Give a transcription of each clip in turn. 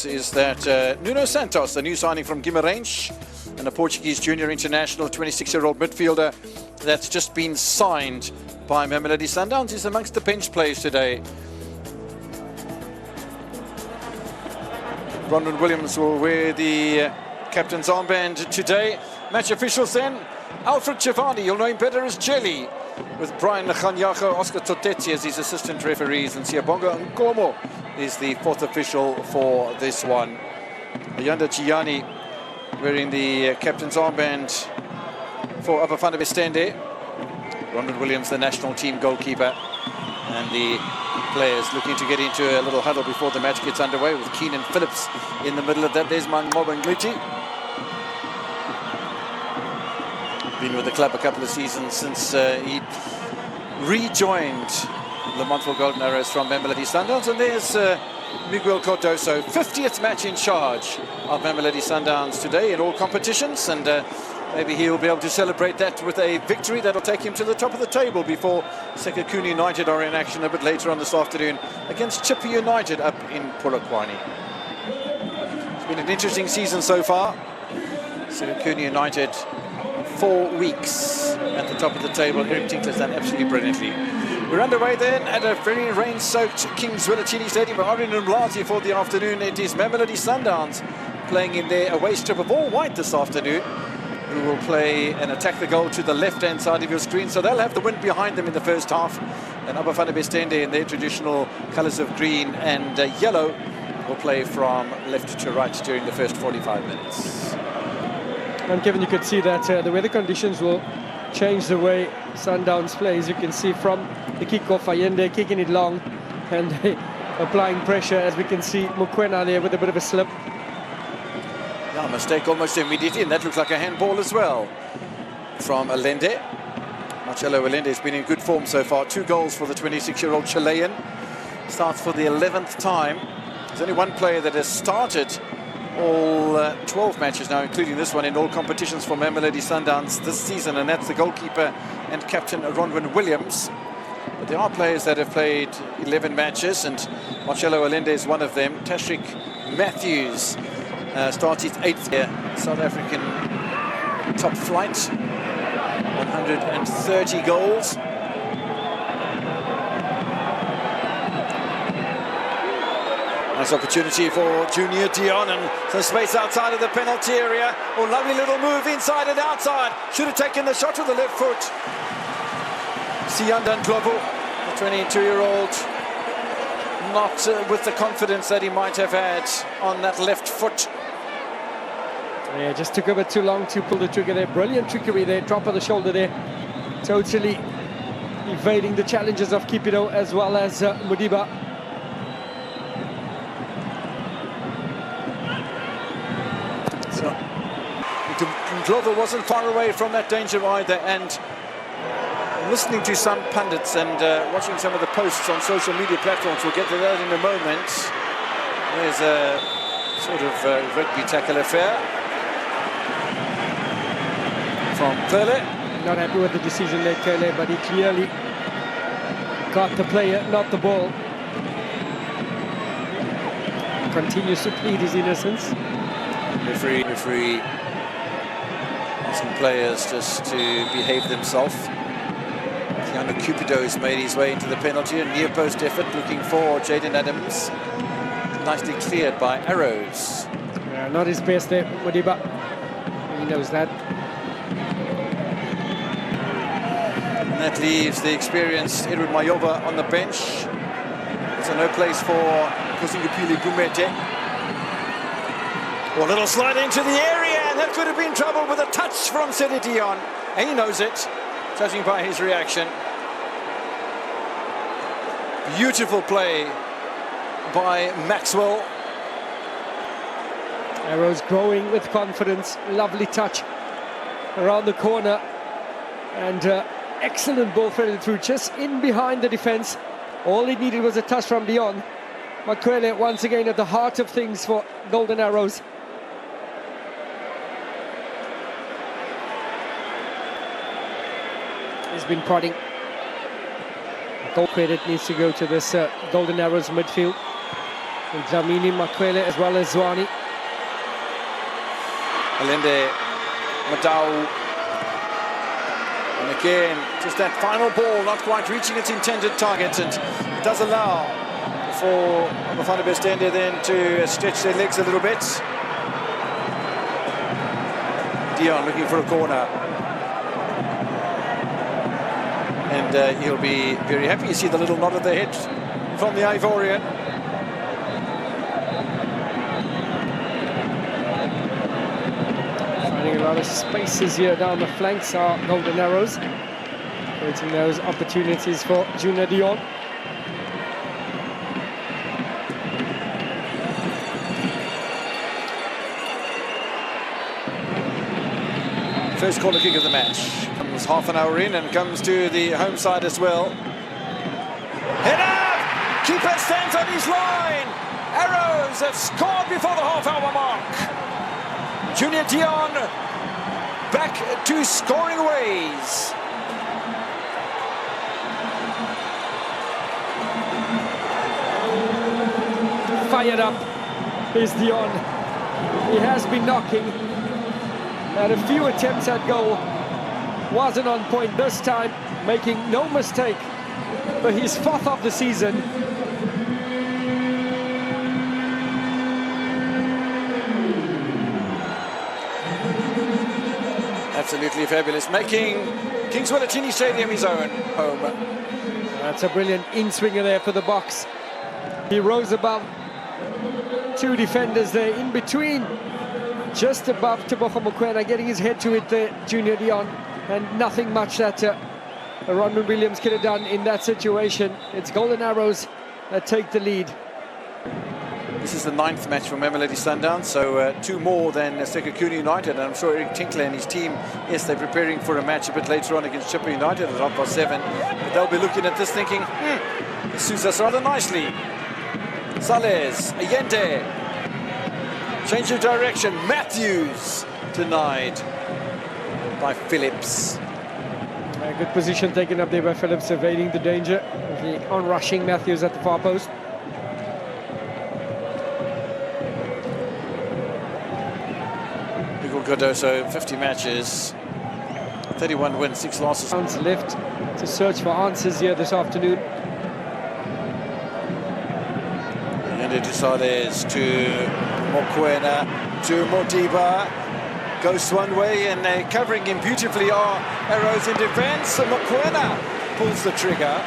news is that Nuno Santos, the new signing from Guimarães, and a Portuguese junior international, 26-year-old midfielder that's just been signed by Mamelodi Sundowns, is amongst the bench players today. Bronwyn Williams will wear the captain's armband today. Match officials then, Alfred Giovanni, you'll know him better as Jelly, with Brian Khanyago, Oscar Toteti as his assistant referees, and Siyabonga Nkomo is the fourth official for this one. Ayanda Gianni wearing the captain's armband for Abafana Bestende. Bronwyn Williams, the national team goalkeeper, and the players looking to get into a little huddle before the match gets underway, with Keenan Phillips in the middle of that. There's Mobangliti. Been with the club a couple of seasons since he rejoined the Montville Golden Arrows from Mamelodi Sundowns. And there's Miguel Cardoso, 50th match in charge of Mamelodi Sundowns today in all competitions, and maybe he'll be able to celebrate that with a victory that'll take him to the top of the table before Sekhukhune United are in action a bit later on this afternoon against Chippa United up in Polokwane. It's been an interesting season so far. Sekhukhune United, 4 weeks at the top of the table. Eric Tinkler's done absolutely brilliantly. We're underway then at a very rain-soaked Kings Willachini Stadium at Arjen Mlazi for the afternoon. It is Mamelodi Sundowns playing in their away strip of all white this afternoon, who will play and attack the goal to the left-hand side of your screen. So they'll have the wind behind them in the first half. And Abafana Bestende, in their traditional colours of green and yellow, will play from left to right during the first 45 minutes. And Kevin, you could see that the weather conditions will change the way Sundowns play. As you can see from the kick-off, Allende kicking it long and applying pressure, as we can see Mokoena there with a bit of a slip. Yeah, mistake almost immediately, and that looks like a handball as well from Allende. Marcelo Allende has been in good form so far. 2 goals for the 26-year-old Chilean. Starts for the 11th time. There's only one player that has started all 12 matches now, including this one, in all competitions for Mamelodi Sundowns this season, and that's the goalkeeper and captain Bronwyn Williams. But there are players that have played 11 matches, and Marcelo Allende is one of them. Tashrik Matthews starts his 8th year, South African top flight, 130 goals. Nice opportunity for Junior Dion, and some space outside of the penalty area. Oh, lovely little move inside and outside. Should have taken the shot with the left foot. Siyanda Ndlovu, the 22-year-old, not with the confidence that he might have had on that left foot. Yeah, just took a bit too long to pull the trigger there. Brilliant trickery there, drop of the shoulder there. Totally evading the challenges of Kipido as well as Mudiba. Ndlovu wasn't far away from that danger either, and listening to some pundits and watching some of the posts on social media platforms, we'll get to that in a moment. There's a sort of rugby tackle affair from Kele. Not happy with the decision there, Kele, but he clearly got the player, not the ball. Continues to plead his innocence. Referee some players just to behave themselves. Keanu Cupido has made his way into the penalty, a near post effort looking for Jaden Adams. Nicely cleared by Arrows. Yeah, not his best there, Mudiba. He knows that. And that leaves the experienced Edward Mayoba on the bench. So no place for Kusingupili Gumete. Well, a little slide into the area, and that could have been trouble with a touch from Sidi Dion. And he knows it, judging by his reaction. Beautiful play by Maxwell. Arrows growing with confidence. Lovely touch around the corner. And excellent ball threaded through, just in behind the defence. All he needed was a touch from Dion. Makwele once again at the heart of things for Golden Arrows. He's been prodding. Goal credit needs to go to this Golden Arrows midfield. And Dlamini, Makwele as well as Zwane. Alende, Madau. And again, just that final ball not quite reaching its intended target, and it does allow for Bafana Bastende then to stretch their legs a little bit. Dion looking for a corner. And he'll be very happy. You see the little nod of the head from the Ivorian. Finding a lot of spaces here down the flanks are Golden Arrows, creating those opportunities for Junior Dion. First corner kick of the match. Comes half an hour in and comes to the home side as well. Header! Keeper stands on his line. Arrows have scored before the half-hour mark. Junior Dion back to scoring ways. Fired up is Dion. He has been knocking. Had a few attempts at goal. Wasn't on point this time, making no mistake. But his fourth of the season. Absolutely fabulous, making Kings Willetini Stadium his own home. That's a brilliant in-swinger there for the box. He rose above two defenders there, in between, just above Tebogo Mokoena, getting his head to it there, Junior Dion, and nothing much that Ronman Williams could have done in that situation. It's Golden Arrows that take the lead. This is the 9th match for Mamelodi Sundowns, so 2 more than Sekhukhune United, and I'm sure Eric Tinkler and his team, yes, they're preparing for a match a bit later on against Chippa United at 7:30, but they'll be looking at this thinking, this suits us rather nicely. Sales, Allende, change of direction, Matthews denied by Phillips. A good position taken up there by Phillips, evading the danger of the on-rushing Matthews at the far post. Cardoso, 50 matches, 31 wins, 6 losses. Left to search for answers here this afternoon. And it is to Mokoena, to Modiba. Goes one way, and covering him beautifully are Arrows in defence. Mokoena pulls the trigger.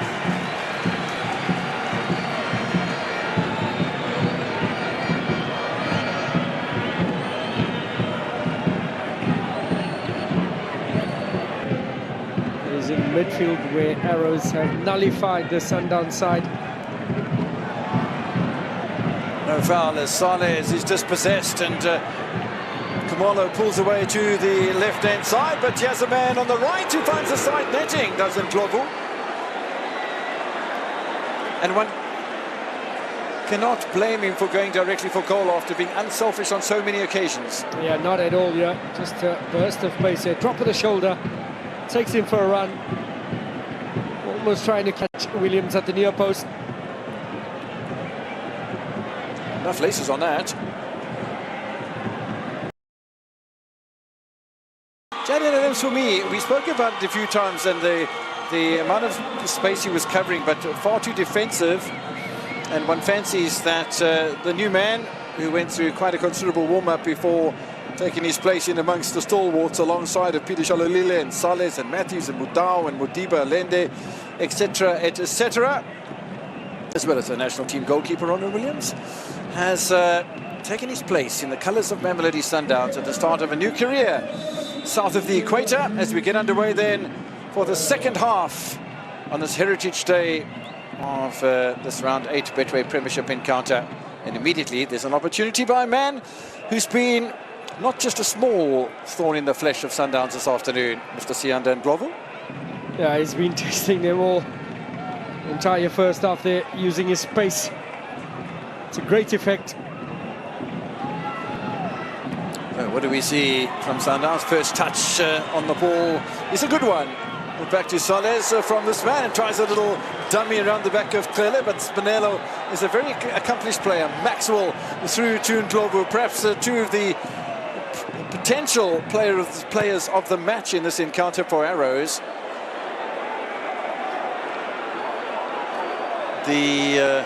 In midfield, where Arrows have nullified the Sundown side. No foul as Sales is dispossessed, and Kamalo pulls away to the left-hand side, but he has a man on the right who finds the side netting, doesn't Glovo? And one cannot blame him for going directly for goal after being unselfish on so many occasions. Yeah, not at all, yeah. Just a burst of pace here, drop of the shoulder. Takes him for a run. Almost trying to catch Williams at the near post. Enough laces on that. Jadon Adams, for me, we spoke about it a few times, and the amount of space he was covering, but far too defensive. And one fancies that the new man, who went through quite a considerable warm-up before taking his place in amongst the stalwarts alongside of Peter Shalolile and Sales and Matthews and Mudau and Modiba, Lende, etc., etc., as well as the national team goalkeeper Ronald Williams, has taken his place in the colours of Mamelodi Sundowns at the start of a new career south of the equator, as we get underway then for the second half on this Heritage Day of this round 8 Betway Premiership encounter. And immediately there's an opportunity by a man who's been not just a small thorn in the flesh of Sundowns this afternoon, Mr. Sianda Ndlovu. Yeah, he's been testing them all. Entire first half there, using his space. It's a great effect. What do we see from Sundowns? First touch on the ball is a good one. Back to Sales from this man, and tries a little dummy around the back of Klele, but Spinello is a very accomplished player. Maxwell through to Ndlovu, perhaps two of the potential players of the match in this encounter for Arrows. The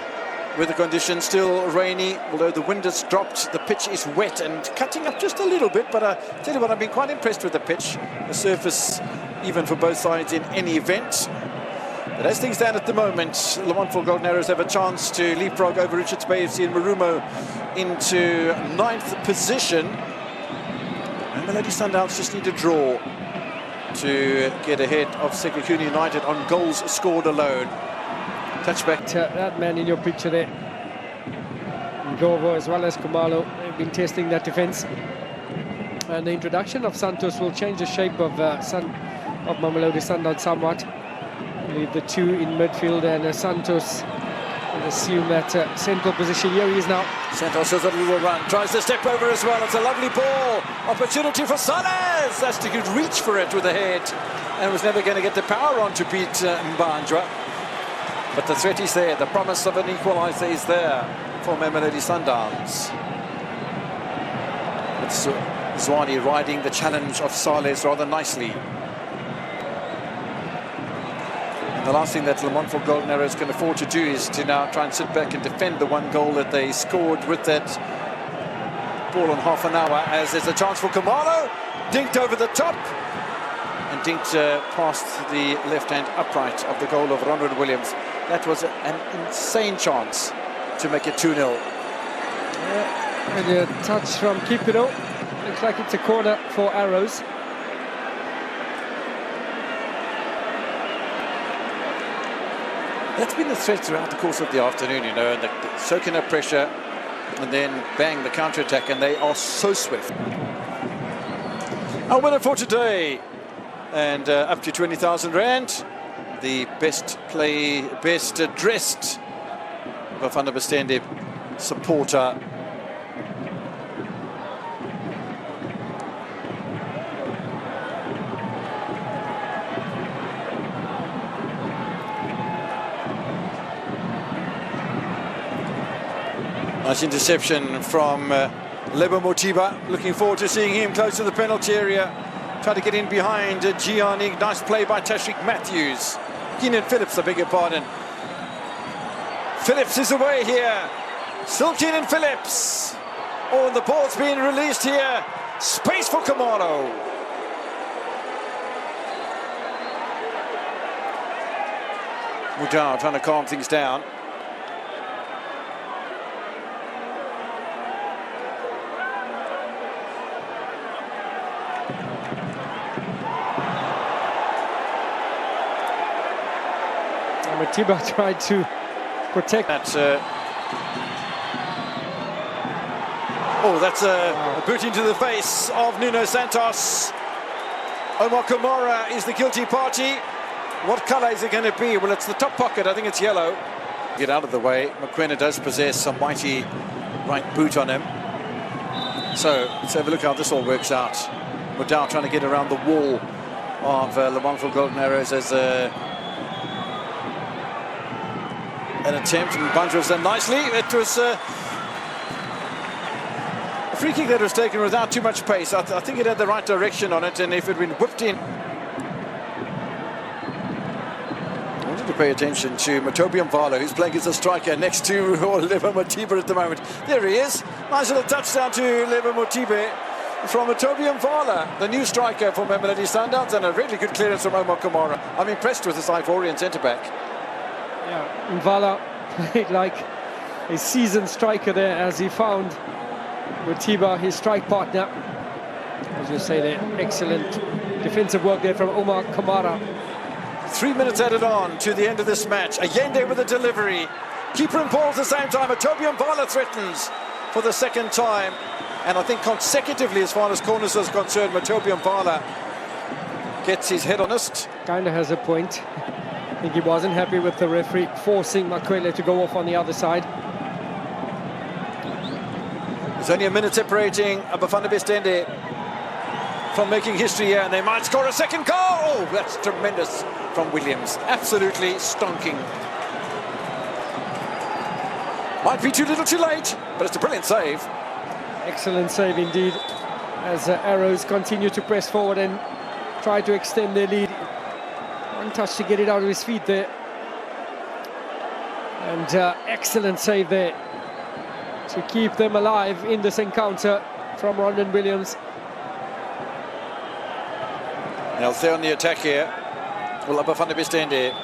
weather conditions still rainy, although the wind has dropped. The pitch is wet and cutting up just a little bit, but I tell you what, I've been quite impressed with the pitch. The surface, even for both sides in any event. But as things stand at the moment, Lamontfort Golden Arrows have a chance to leapfrog over Richards Bay FC and Marumo into 9th position. Mamelodi Sundowns just need a draw to get ahead of Sekhukhune United on goals scored alone. Touchback. That man in your picture there, Ndlovu as well as Kumalo, they've been testing that defence. And the introduction of Santos will change the shape of Mamelodi Sundowns somewhat. Leave the two in midfield, and Santos will assume that central position. Here he is now. Santos has a little run, tries to step over as well. It's a lovely ball. Opportunity for Salas. That's to good reach for it with the head, and was never going to get the power on to beat Mbanjwa. But the threat is there. The promise of an equaliser is there for Mamelodi Sundowns. It's Zwane riding the challenge of Salas rather nicely. And the last thing that Lamontfort Golden Arrows can afford to do is to now try and sit back and defend the one goal that they scored with that ball in half an hour, as there's a chance for Kumalo. Dinked over the top. And dinked past the left-hand upright of the goal of Ronald Williams. That was an insane chance to make it 2-0. Yeah, and a touch from Kipiro. Looks like it's a corner for Arrows. That's been the threat throughout the course of the afternoon, you know, and soaking up pressure, and then bang, the counter-attack, and they are so swift. Our winner for today, and up to 20,000 rand. The best dressed Bafana Bastende supporter. Nice interception from Lebo Motiba. Looking forward to seeing him close to the penalty area. Try to get in behind Gianni. Nice play by Tashrik Matthews. Keenan Phillips, I beg your pardon. Phillips is away here. Still Keenan Phillips. Oh, and the ball's being released here. Space for Kamano. Mudar trying to calm things down. Matiba tried to protect that. That's a boot into the face of Nuno Santos. Omar Kamara is the guilty party. What colour is it going to be? Well, it's the top pocket. I think it's yellow. Get out of the way. Mokoena does possess a mighty right boot on him. So let's have a look how this all works out. Mudar trying to get around the wall of Lamontfort Golden Arrows as an attempt, and Mbanjwa was done nicely. It was a free kick that was taken without too much pace. I think it had the right direction on it, and if it had been whipped in. I wanted to pay attention to Matobi Mvala, who's playing as a striker next to Lebo Motibe at the moment. There he is. Nice little touchdown to Lebo Motibe from Matobi Mvala, the new striker for Mamelodi Sundowns, and a really good clearance from Omar Kamara. I'm impressed with this Ivorian centre-back. Yeah, Mvala played like a seasoned striker there as he found Motiba, his strike partner. As you say there, excellent defensive work there from Omar Kamara. 3 minutes added on to the end of this match. Allende with a delivery. Keeper and ball at the same time. Matobi Mvala threatens for the second time. And I think consecutively, as far as corners is concerned, Matobi Mvala gets his head honest. Kind of has a point. I think he wasn't happy with the referee forcing Makwele to go off on the other side. There's only a minute separating Bafana Bastende from making history here, and they might score a second goal. Oh, that's tremendous from Williams. Absolutely stonking. Might be too little too late, but it's a brilliant save. Excellent save indeed, as Arrows continue to press forward and try to extend their lead. One touch to get it out of his feet there. And excellent save there to keep them alive in this encounter from Rondon Williams. They'll stay on the attack here. Buildup van der Bestende.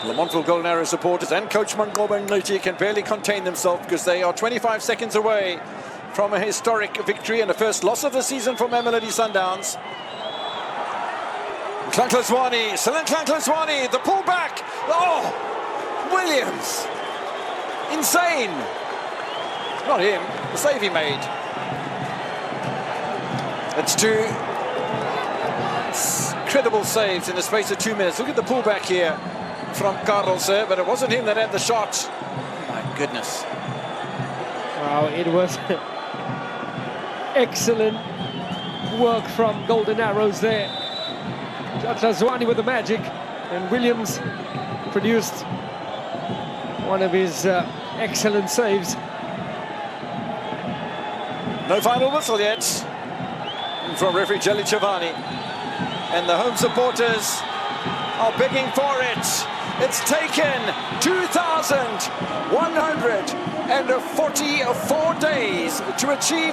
The Montville Golden Arrow supporters and coach Mangoba Ngqiti can barely contain themselves because they are 25 seconds away from a historic victory and the first loss of the season for Mamelodi Sundowns. Nklankla-Zwane, Selan Nklankla-Zwane, the pullback. Oh, Williams. Insane. Not him, the save he made. It's two incredible saves in the space of 2 minutes. Look at the pullback here from Carlos, but it wasn't him that had the shot. My goodness. Wow, it was excellent work from Golden Arrows there. Nklankla-Zwane with the magic, and Williams produced one of his excellent saves. No final whistle yet from referee Jelly Chavani. And the home supporters are begging for it. It's taken 2,144 days to achieve